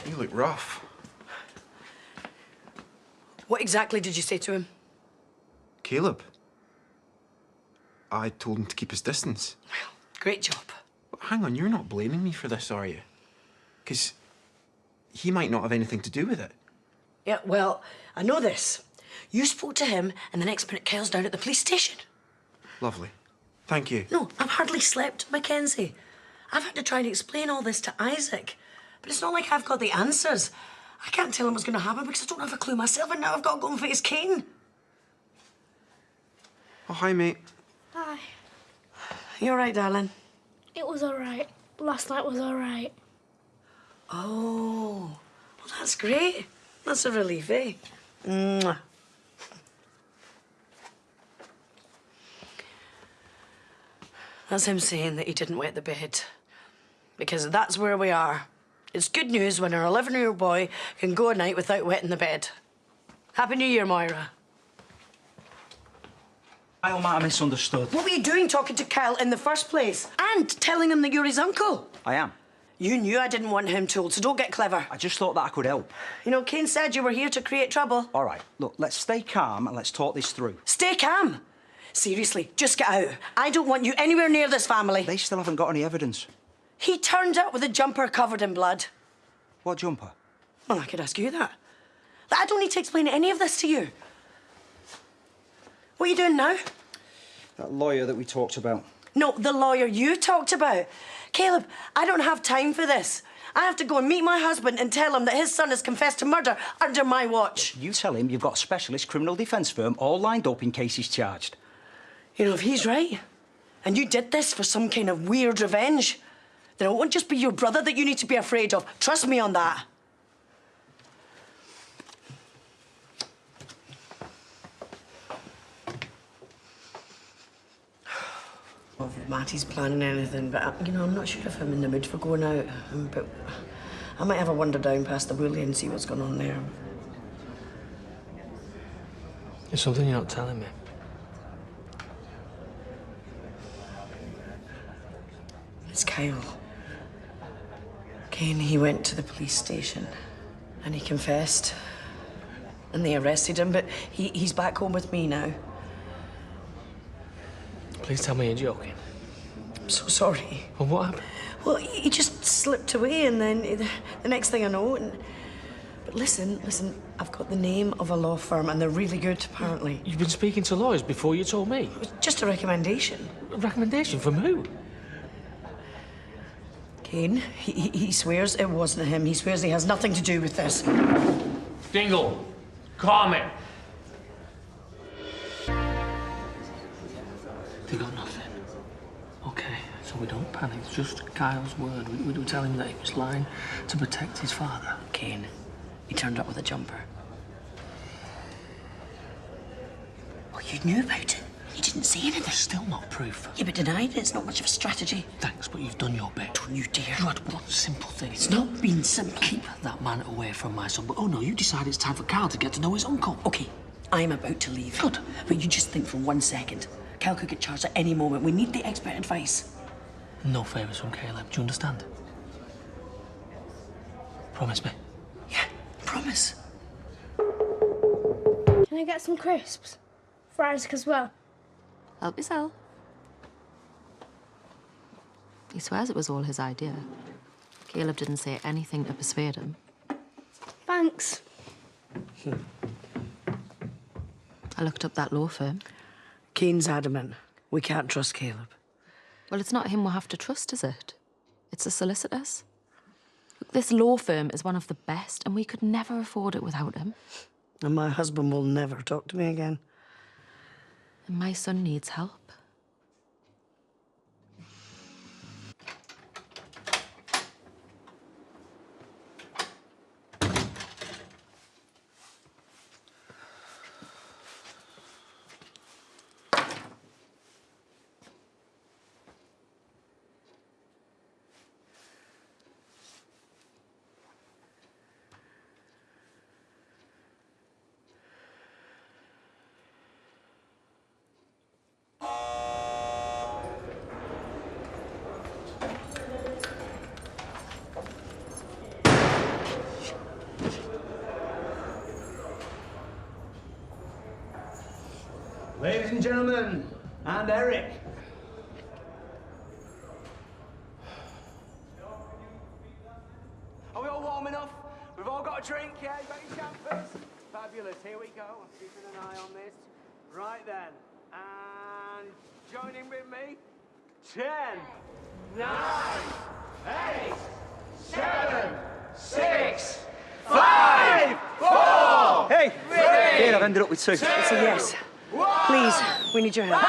You look rough. What exactly did you say to him? Caleb. I told him to keep his distance. Well, great job. But hang on, you're not blaming me for this, are you? Because he might not have anything to do with it. Yeah, well, I know this. You spoke to him, and the next minute Kyle's down at the police station. Lovely. Thank you. No, I've hardly slept, Mackenzie. I've had to try and explain all this to Isaac. But it's not like I've got the answers. I can't tell him what's going to happen because I don't have a clue myself, and now I've got to go and face Cain. Oh, hi, mate. Hi. You all right, darling? It was all right. Last night was all right. Oh, well, that's great. That's a relief, eh? Mwah. That's him saying that he didn't wet the bed. Because that's where we are. It's good news when our 11-year-old boy can go a night without wetting the bed. Happy New Year, Moira. Kyle might have misunderstood. What were you doing talking to Kyle in the first place? And telling him that you're his uncle? I am. You knew I didn't want him told, so don't get clever. I just thought that I could help. You know, Cain said you were here to create trouble. All right, look, let's stay calm and let's talk this through. Stay calm. Seriously, just get out. I don't want you anywhere near this family. They still haven't got any evidence. He turned up with a jumper covered in blood. What jumper? Well, I could ask you that. I don't need to explain any of this to you. What are you doing now? That lawyer that we talked about. No, the lawyer you talked about. Caleb, I don't have time for this. I have to go and meet my husband and tell him that his son has confessed to murder under my watch. You tell him you've got a specialist criminal defence firm all lined up in case he's charged. You know, if he's right, and you did this for some kind of weird revenge, then it won't just be your brother that you need to be afraid of. Trust me on that. Well, if Matty's planning anything, but, you know, I'm not sure if I'm in the mood for going out. But I might have a wander down past the Woolly and see what's going on there. There's something you're not telling me. It's Kyle. Cain, he went to the police station and he confessed. And they arrested him, but he's back home with me now. Please tell me you're joking. I'm so sorry. Well, what happened? Well, he just slipped away and then the next thing I know... But listen, I've got the name of a law firm and they're really good, apparently. You've been speaking to lawyers before you told me? It was just a recommendation. A recommendation from who? Cain, he swears it wasn't him. He swears he has nothing to do with this. Dingle, calm it. They got nothing. Okay, so we don't panic. It's just Kyle's word. We do tell him that he was lying to protect his father. Cain, he turned up with a jumper. Oh, you knew about it? You didn't say anything? There's still not proof. Yeah, but denying it's not much of a strategy. Thanks, but you've done your bit. Don't you dare. You had one simple thing. It's not been simple. Keep that man away from my son. But oh no, you decide it's time for Kyle to get to know his uncle. Okay, I'm about to leave. Good. But you just think for 1 second. Kyle could get charged at any moment. We need the expert advice. No favours from Caleb. Do you understand? Promise me. Yeah, promise. Can I get some crisps? For Isaac as well. Help yourself. He swears it was all his idea. Caleb didn't say anything to persuade him. Thanks. I looked up that law firm. Cain's adamant. We can't trust Caleb. Well, it's not him we'll have to trust, is it? It's the solicitors. Look, this law firm is one of the best, and we could never afford it without him. And my husband will never talk to me again. And my son needs help. Ladies and gentlemen, and Eric. Are we all warm enough? We've all got a drink, yeah? You got your champers? Fabulous, here we go. I'm keeping an eye on this. Right then, and joining with me, 10, 9, 8, 7, 6, 5, 4. Hey, here I've ended up with 2. It's a yes. Please, we need your help.